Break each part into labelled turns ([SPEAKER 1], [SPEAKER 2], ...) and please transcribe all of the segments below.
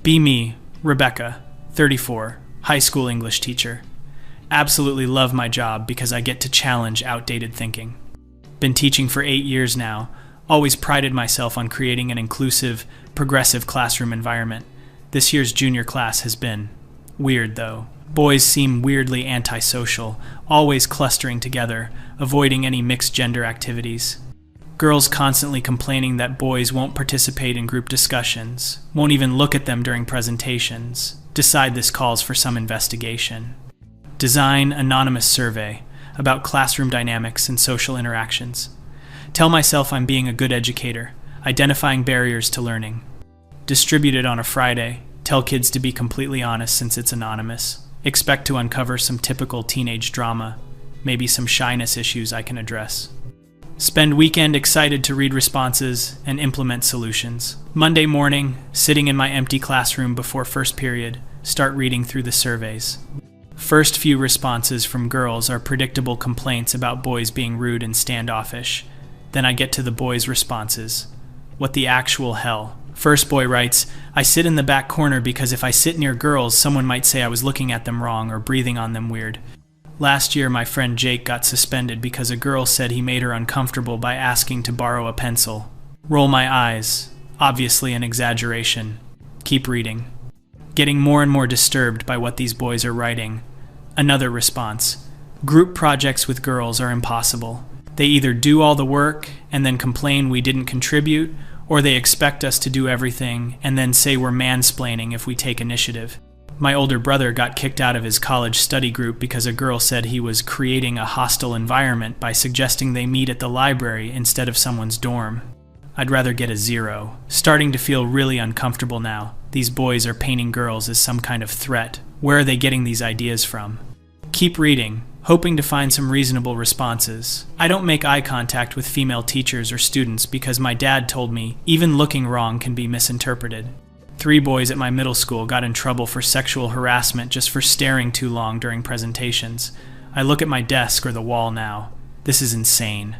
[SPEAKER 1] Be me, Rebecca, 34, high school English teacher. Absolutely love my job because I get to challenge outdated thinking. Been teaching for 8 years now, always prided myself on creating an inclusive, progressive classroom environment. This year's junior class has been weird, though. Boys seem weirdly antisocial, always clustering together, avoiding any mixed gender activities. Girls constantly complaining that boys won't participate in group discussions, won't even look at them during presentations. Decide this calls for some investigation. Design anonymous survey about classroom dynamics and social interactions. Tell myself I'm being a good educator, identifying barriers to learning. Distribute it on a Friday. Tell kids to be completely honest since it's anonymous. Expect to uncover some typical teenage drama, maybe some shyness issues I can address. Spend weekend excited to read responses and implement solutions. Monday morning, sitting in my empty classroom before first period, start reading through the surveys. First few responses from girls are predictable complaints about boys being rude and standoffish. Then I get to the boys' responses. What the actual hell? First boy writes, I sit in the back corner because if I sit near girls, someone might say I was looking at them wrong or breathing on them weird. Last year, my friend Jake got suspended because a girl said he made her uncomfortable by asking to borrow a pencil. Roll my eyes. Obviously an exaggeration. Keep reading. Getting more and more disturbed by what these boys are writing. Another response. Group projects with girls are impossible. They either do all the work and then complain we didn't contribute, or they expect us to do everything and then say we're mansplaining if we take initiative. My older brother got kicked out of his college study group because a girl said he was creating a hostile environment by suggesting they meet at the library instead of someone's dorm. I'd rather get a 0. Starting to feel really uncomfortable now. These boys are painting girls as some kind of threat. Where are they getting these ideas from? Keep reading, hoping to find some reasonable responses. I don't make eye contact with female teachers or students because my dad told me even looking wrong can be misinterpreted. 3 boys at my middle school got in trouble for sexual harassment just for staring too long during presentations. I look at my desk or the wall now. This is insane.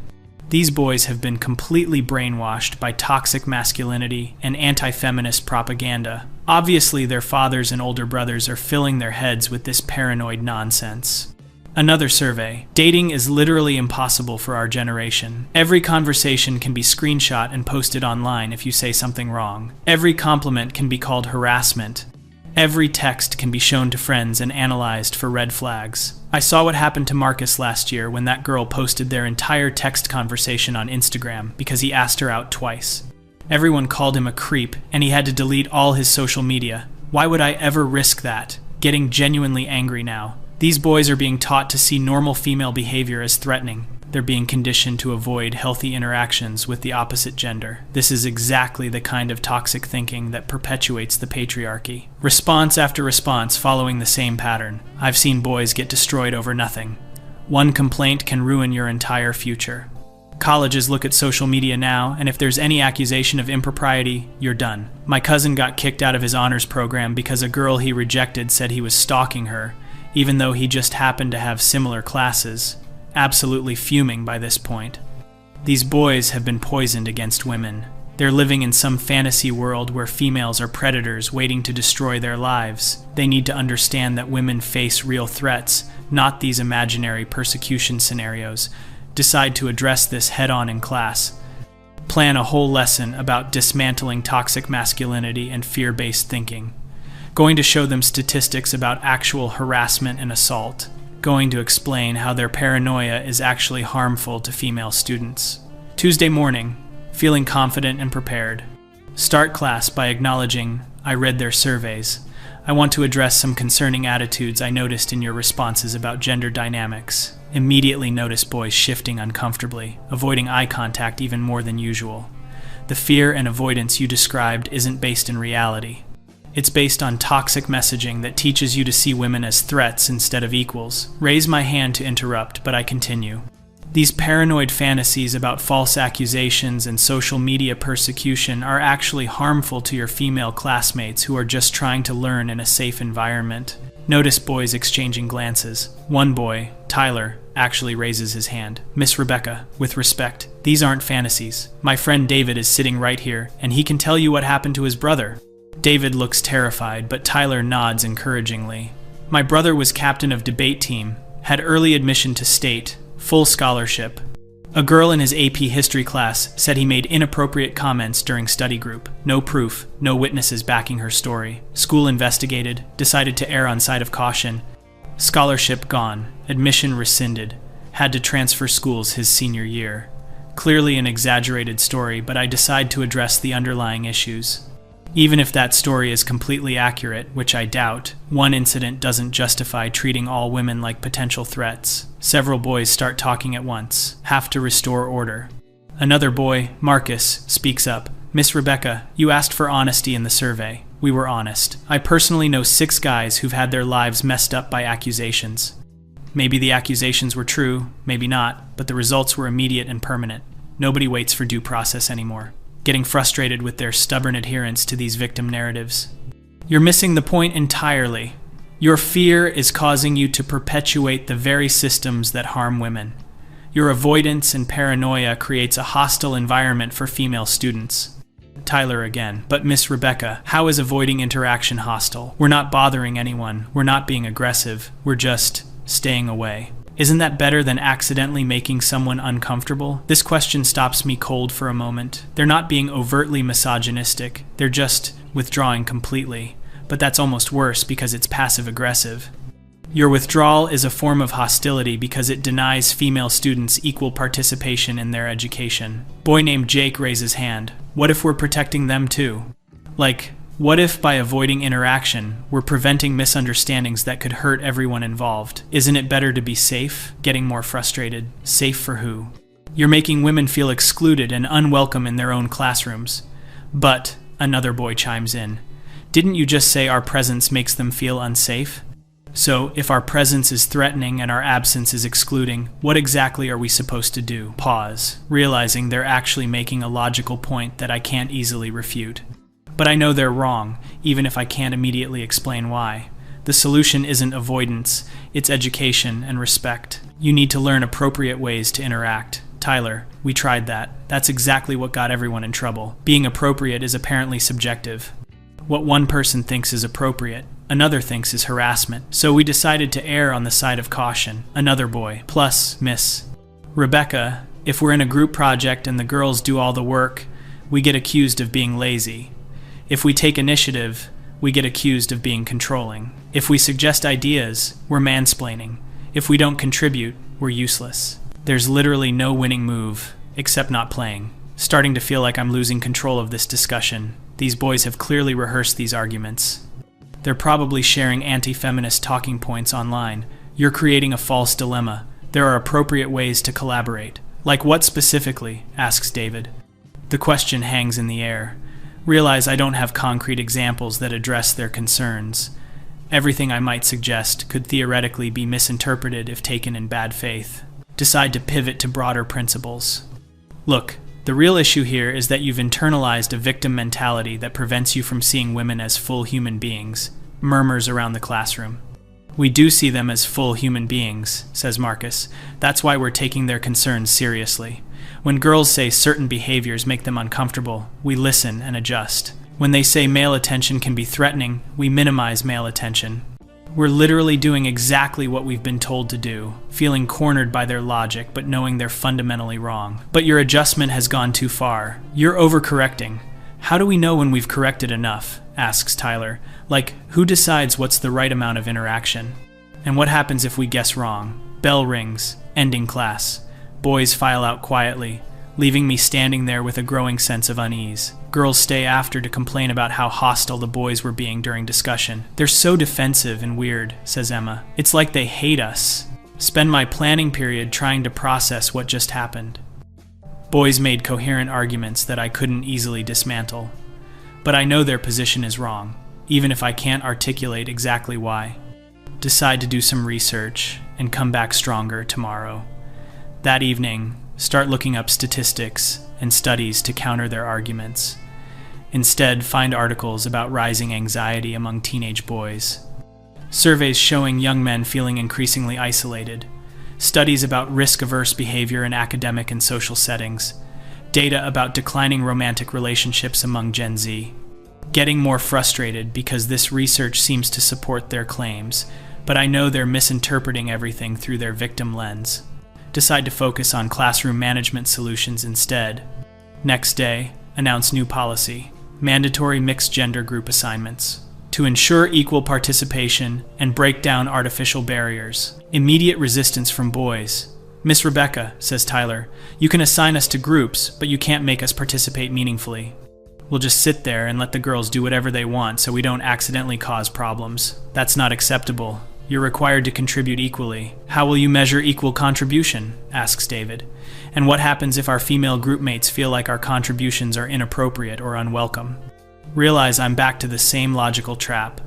[SPEAKER 1] These boys have been completely brainwashed by toxic masculinity and anti-feminist propaganda. Obviously, their fathers and older brothers are filling their heads with this paranoid nonsense. Another survey. Dating is literally impossible for our generation. Every conversation can be screenshot and posted online if you say something wrong. Every compliment can be called harassment. Every text can be shown to friends and analyzed for red flags. I saw what happened to Marcus last year when that girl posted their entire text conversation on Instagram because he asked her out twice. Everyone called him a creep, and he had to delete all his social media. Why would I ever risk that? Getting genuinely angry now. These boys are being taught to see normal female behavior as threatening. They're being conditioned to avoid healthy interactions with the opposite gender. This is exactly the kind of toxic thinking that perpetuates the patriarchy. Response after response following the same pattern. I've seen boys get destroyed over nothing. One complaint can ruin your entire future. Colleges look at social media now, and if there's any accusation of impropriety, you're done. My cousin got kicked out of his honors program because a girl he rejected said he was stalking her, even though he just happened to have similar classes, absolutely fuming by this point. These boys have been poisoned against women. They're living in some fantasy world where females are predators waiting to destroy their lives. They need to understand that women face real threats, not these imaginary persecution scenarios. Decide to address this head-on in class. Plan a whole lesson about dismantling toxic masculinity and fear-based thinking. Going to show them statistics about actual harassment and assault. Going to explain how their paranoia is actually harmful to female students. Tuesday morning, feeling confident and prepared. Start class by acknowledging, I read their surveys. I want to address some concerning attitudes I noticed in your responses about gender dynamics. Immediately notice boys shifting uncomfortably, avoiding eye contact even more than usual. The fear and avoidance you described isn't based in reality. It's based on toxic messaging that teaches you to see women as threats instead of equals. Raise my hand to interrupt, but I continue. These paranoid fantasies about false accusations and social media persecution are actually harmful to your female classmates who are just trying to learn in a safe environment. Notice boys exchanging glances. One boy, Tyler, actually raises his hand. Miss Rebecca, with respect, these aren't fantasies. My friend David is sitting right here, and he can tell you what happened to his brother. David looks terrified, but Tyler nods encouragingly. My brother was captain of debate team, had early admission to state, full scholarship. A girl in his AP history class said he made inappropriate comments during study group. No proof, no witnesses backing her story. School investigated, decided to err on side of caution. Scholarship gone, admission rescinded. Had to transfer schools his senior year. Clearly an exaggerated story, but I decide to address the underlying issues. Even if that story is completely accurate, which I doubt, one incident doesn't justify treating all women like potential threats. Several boys start talking at once. Have to restore order. Another boy, Marcus, speaks up. Miss Rebecca, you asked for honesty in the survey. We were honest. I personally know 6 guys who've had their lives messed up by accusations. Maybe the accusations were true, maybe not, but the results were immediate and permanent. Nobody waits for due process anymore. Getting frustrated with their stubborn adherence to these victim narratives. You're missing the point entirely. Your fear is causing you to perpetuate the very systems that harm women. Your avoidance and paranoia creates a hostile environment for female students. Tyler again. But Miss Rebecca, how is avoiding interaction hostile? We're not bothering anyone. We're not being aggressive. We're just staying away. Isn't that better than accidentally making someone uncomfortable? This question stops me cold for a moment. They're not being overtly misogynistic. They're just withdrawing completely. But that's almost worse because it's passive-aggressive. Your withdrawal is a form of hostility because it denies female students equal participation in their education. Boy named Jake raises hand. What if we're protecting them too? Like, what if by avoiding interaction, we're preventing misunderstandings that could hurt everyone involved? Isn't it better to be safe? Getting more frustrated. Safe for who? You're making women feel excluded and unwelcome in their own classrooms. But, another boy chimes in, didn't you just say our presence makes them feel unsafe? So, if our presence is threatening and our absence is excluding, what exactly are we supposed to do? Pause, realizing they're actually making a logical point that I can't easily refute. But I know they're wrong, even if I can't immediately explain why. The solution isn't avoidance, it's education and respect. You need to learn appropriate ways to interact. Tyler, we tried that. That's exactly what got everyone in trouble. Being appropriate is apparently subjective. What one person thinks is appropriate, another thinks is harassment. So we decided to err on the side of caution. Another boy, plus Miss Rebecca, if we're in a group project and the girls do all the work, we get accused of being lazy. If we take initiative, we get accused of being controlling. If we suggest ideas, we're mansplaining. If we don't contribute, we're useless. There's literally no winning move, except not playing. Starting to feel like I'm losing control of this discussion. These boys have clearly rehearsed these arguments. They're probably sharing anti-feminist talking points online. You're creating a false dilemma. There are appropriate ways to collaborate. Like what specifically? Asks David. The question hangs in the air. Realize I don't have concrete examples that address their concerns. Everything I might suggest could theoretically be misinterpreted if taken in bad faith. Decide to pivot to broader principles. Look, the real issue here is that you've internalized a victim mentality that prevents you from seeing women as full human beings, murmurs around the classroom. We do see them as full human beings, says Marcus. That's why we're taking their concerns seriously. When girls say certain behaviors make them uncomfortable, we listen and adjust. When they say male attention can be threatening, we minimize male attention. We're literally doing exactly what we've been told to do, feeling cornered by their logic but knowing they're fundamentally wrong. But your adjustment has gone too far. You're overcorrecting. How do we know when we've corrected enough? Asks Tyler. Like, who decides what's the right amount of interaction? And what happens if we guess wrong? Bell rings, ending class. Boys file out quietly, leaving me standing there with a growing sense of unease. Girls stay after to complain about how hostile the boys were being during discussion. They're so defensive and weird, says Emma. It's like they hate us. Spend my planning period trying to process what just happened. Boys made coherent arguments that I couldn't easily dismantle. But I know their position is wrong, even if I can't articulate exactly why. Decide to do some research and come back stronger tomorrow. That evening, start looking up statistics and studies to counter their arguments. Instead, find articles about rising anxiety among teenage boys. Surveys showing young men feeling increasingly isolated. Studies about risk-averse behavior in academic and social settings. Data about declining romantic relationships among Gen Z. getting more frustrated because this research seems to support their claims, but I know they're misinterpreting everything through their victim lens. Decide to focus on classroom management solutions instead. Next day, announce new policy: mandatory mixed gender group assignments. To ensure equal participation and break down artificial barriers. Immediate resistance from boys. "Miss Rebecca," says Tyler, "you can assign us to groups, but you can't make us participate meaningfully. We'll just sit there and let the girls do whatever they want so we don't accidentally cause problems. That's not acceptable. You're required to contribute equally." "How will you measure equal contribution?" asks David. "And what happens if our female group mates feel like our contributions are inappropriate or unwelcome?" Realize I'm back to the same logical trap.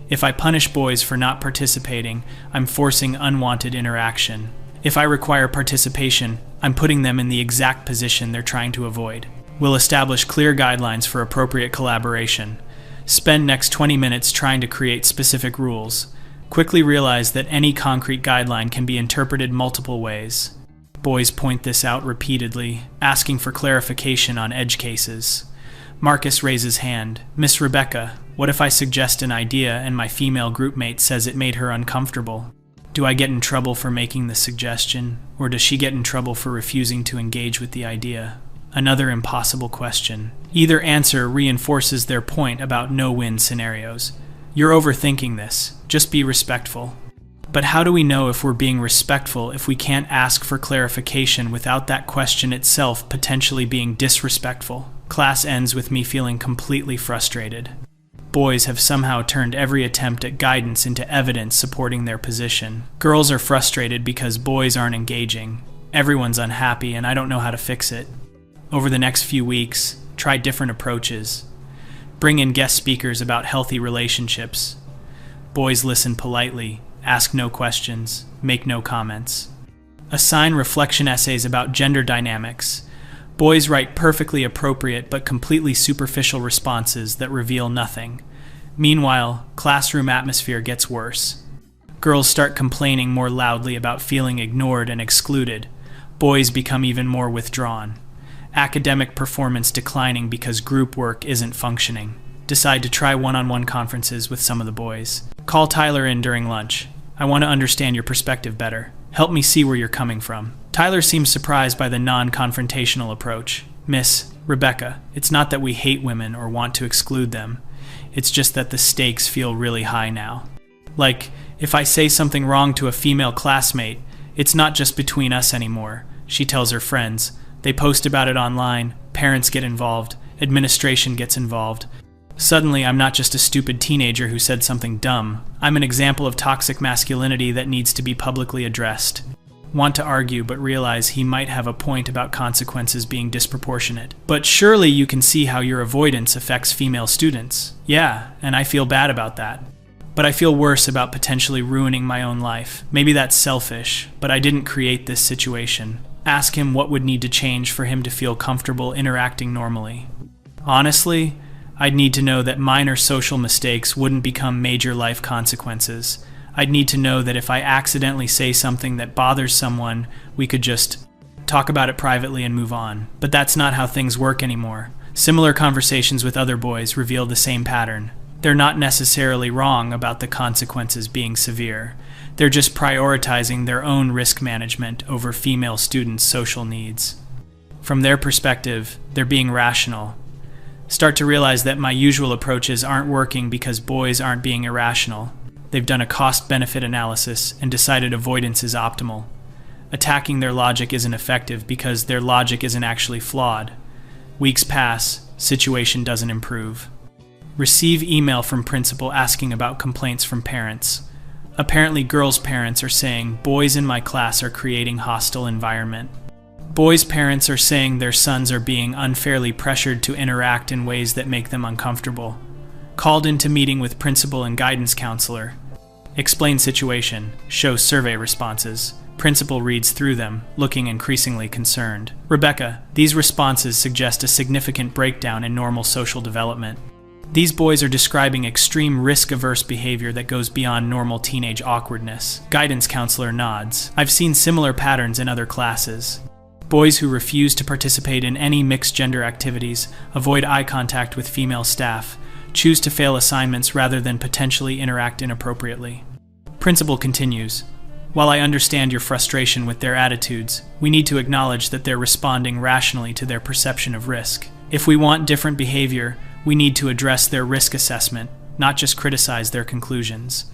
[SPEAKER 1] If I punish boys for not participating, I'm forcing unwanted interaction. If I require participation, I'm putting them in the exact position they're trying to avoid. We'll establish clear guidelines for appropriate collaboration. Spend next 20 minutes trying to create specific rules. Quickly realize that any concrete guideline can be interpreted multiple ways. Boys point this out repeatedly, asking for clarification on edge cases. Marcus raises hand. "Miss Rebecca, what if I suggest an idea and my female groupmate says it made her uncomfortable? Do I get in trouble for making the suggestion, or does she get in trouble for refusing to engage with the idea?" Another impossible question. Either answer reinforces their point about no-win scenarios. "You're overthinking this. Just be respectful." But how do we know if we're being respectful if we can't ask for clarification without that question itself potentially being disrespectful? Class ends with me feeling completely frustrated. Boys have somehow turned every attempt at guidance into evidence supporting their position. Girls are frustrated because boys aren't engaging. Everyone's unhappy and I don't know how to fix it. Over the next few weeks, try different approaches. Bring in guest speakers about healthy relationships. Boys listen politely, ask no questions, make no comments. Assign reflection essays about gender dynamics. Boys write perfectly appropriate but completely superficial responses that reveal nothing. Meanwhile, classroom atmosphere gets worse. Girls start complaining more loudly about feeling ignored and excluded. Boys become even more withdrawn. Academic performance declining because group work isn't functioning. Decide to try one-on-one conferences with some of the boys. Call Tyler in during lunch. "I want to understand your perspective better. Help me see where you're coming from." Tyler seems surprised by the non-confrontational approach. "Miss Rebecca, it's not that we hate women or want to exclude them. It's just that the stakes feel really high now. Like, if I say something wrong to a female classmate, it's not just between us anymore," she tells her friends. They post about it online, parents get involved, administration gets involved. Suddenly, I'm not just a stupid teenager who said something dumb. I'm an example of toxic masculinity that needs to be publicly addressed. Want to argue, but realize he might have a point about consequences being disproportionate. "But surely you can see how your avoidance affects female students." "Yeah, and I feel bad about that. But I feel worse about potentially ruining my own life. Maybe that's selfish, but I didn't create this situation." Ask him what would need to change for him to feel comfortable interacting normally. "Honestly, I'd need to know that minor social mistakes wouldn't become major life consequences. I'd need to know that if I accidentally say something that bothers someone, we could just talk about it privately and move on. But that's not how things work anymore." Similar conversations with other boys reveal the same pattern. They're not necessarily wrong about the consequences being severe. They're just prioritizing their own risk management over female students' social needs. From their perspective, they're being rational. Start to realize that my usual approaches aren't working because boys aren't being irrational. They've done a cost-benefit analysis and decided avoidance is optimal. Attacking their logic isn't effective because their logic isn't actually flawed. Weeks pass, situation doesn't improve. Receive email from principal asking about complaints from parents. Apparently girls' parents are saying, "Boys in my class are creating hostile environment." Boys' parents are saying their sons are being unfairly pressured to interact in ways that make them uncomfortable. Called into meeting with principal and guidance counselor. Explain situation. Show survey responses. Principal reads through them, looking increasingly concerned. "Rebecca, these responses suggest a significant breakdown in normal social development. These boys are describing extreme risk-averse behavior that goes beyond normal teenage awkwardness." Guidance counselor nods. "I've seen similar patterns in other classes. Boys who refuse to participate in any mixed-gender activities, avoid eye contact with female staff, choose to fail assignments rather than potentially interact inappropriately. Principal continues, while I understand your frustration with their attitudes, we need to acknowledge that they're responding rationally to their perception of risk. If we want different behavior, we need to address their risk assessment, not just criticize their conclusions.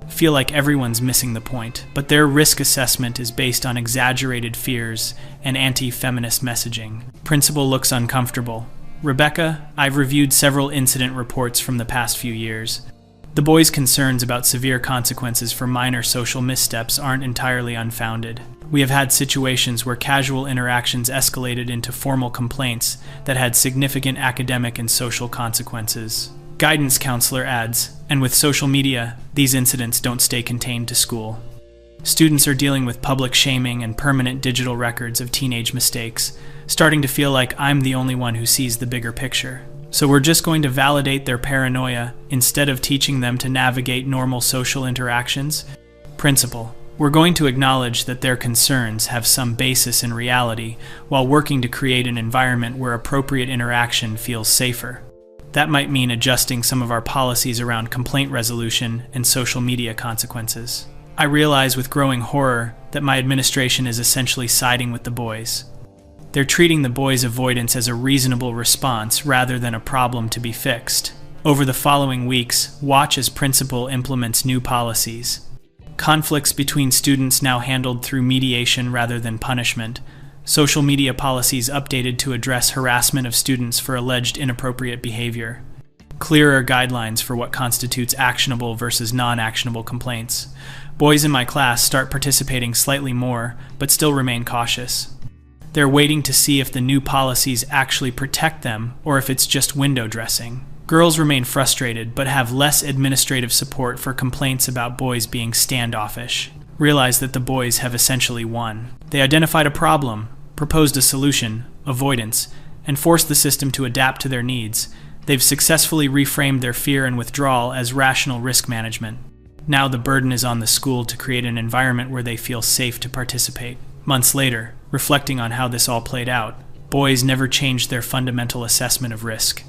[SPEAKER 1] Feel like everyone's missing the point, but their risk assessment is based on exaggerated fears and anti-feminist messaging. Principal looks uncomfortable. Rebecca, I've reviewed several incident reports from the past few years. The boys' concerns about severe consequences for minor social missteps aren't entirely unfounded. We have had situations where casual interactions escalated into formal complaints that had significant academic and social consequences. Guidance counselor adds, and with social media, these incidents don't stay contained to school. Students are dealing with public shaming and permanent digital records of teenage mistakes, starting to feel like I'm the only one who sees the bigger picture. So we're just going to validate their paranoia instead of teaching them to navigate normal social interactions? Principal, we're going to acknowledge that their concerns have some basis in reality while working to create an environment where appropriate interaction feels safer. That might mean adjusting some of our policies around complaint resolution and social media consequences. I realize with growing horror that my administration is essentially siding with the boys. They're treating the boys' avoidance as a reasonable response rather than a problem to be fixed. Over the following weeks, watch as principal implements new policies. Conflicts between students now handled through mediation rather than punishment. Social media policies updated to address harassment of students for alleged inappropriate behavior. Clearer guidelines for what constitutes actionable versus non-actionable complaints. Boys in my class start participating slightly more, but still remain cautious. They're waiting to see if the new policies actually protect them or if it's just window dressing. Girls remain frustrated but have less administrative support for complaints about boys being standoffish. Realize that the boys have essentially won. They identified a problem, proposed a solution, avoidance, and forced the system to adapt to their needs. They've successfully reframed their fear and withdrawal as rational risk management. Now the burden is on the school to create an environment where they feel safe to participate. Months later, reflecting on how this all played out, boys never changed their fundamental assessment of risk.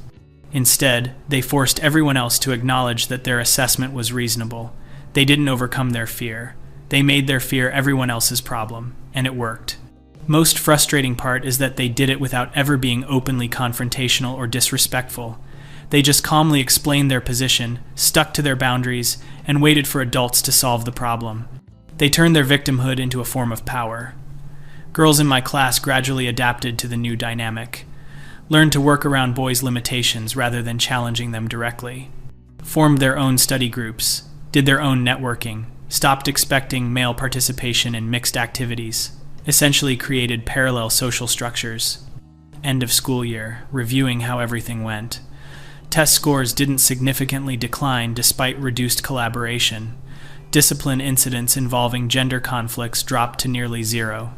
[SPEAKER 1] Instead, they forced everyone else to acknowledge that their assessment was reasonable. They didn't overcome their fear. They made their fear everyone else's problem, and it worked. Most frustrating part is that they did it without ever being openly confrontational or disrespectful. They just calmly explained their position, stuck to their boundaries, and waited for adults to solve the problem. They turned their victimhood into a form of power. Girls in my class gradually adapted to the new dynamic, learned to work around boys' limitations rather than challenging them directly, formed their own study groups, did their own networking, stopped expecting male participation in mixed activities, essentially created parallel social structures. End of school year, reviewing how everything went. Test scores didn't significantly decline despite reduced collaboration. Discipline incidents involving gender conflicts dropped to nearly zero.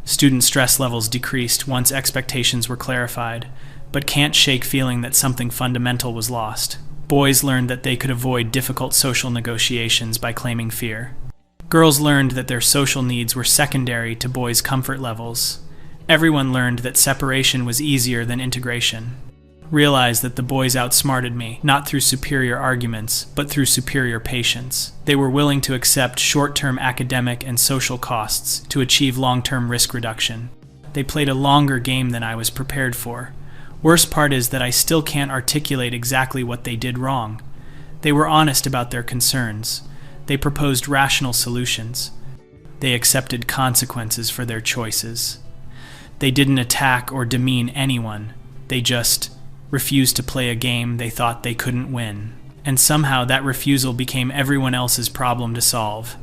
[SPEAKER 1] Student stress levels decreased once expectations were clarified, but can't shake feeling that something fundamental was lost. Boys learned that they could avoid difficult social negotiations by claiming fear. Girls learned that their social needs were secondary to boys' comfort levels. Everyone learned that separation was easier than integration. Realized that the boys outsmarted me, not through superior arguments, but through superior patience. They were willing to accept short-term academic and social costs to achieve long-term risk reduction. They played a longer game than I was prepared for. Worst part is that I still can't articulate exactly what they did wrong. They were honest about their concerns. They proposed rational solutions. They accepted consequences for their choices. They didn't attack or demean anyone. They just refused to play a game they thought they couldn't win. And somehow that refusal became everyone else's problem to solve.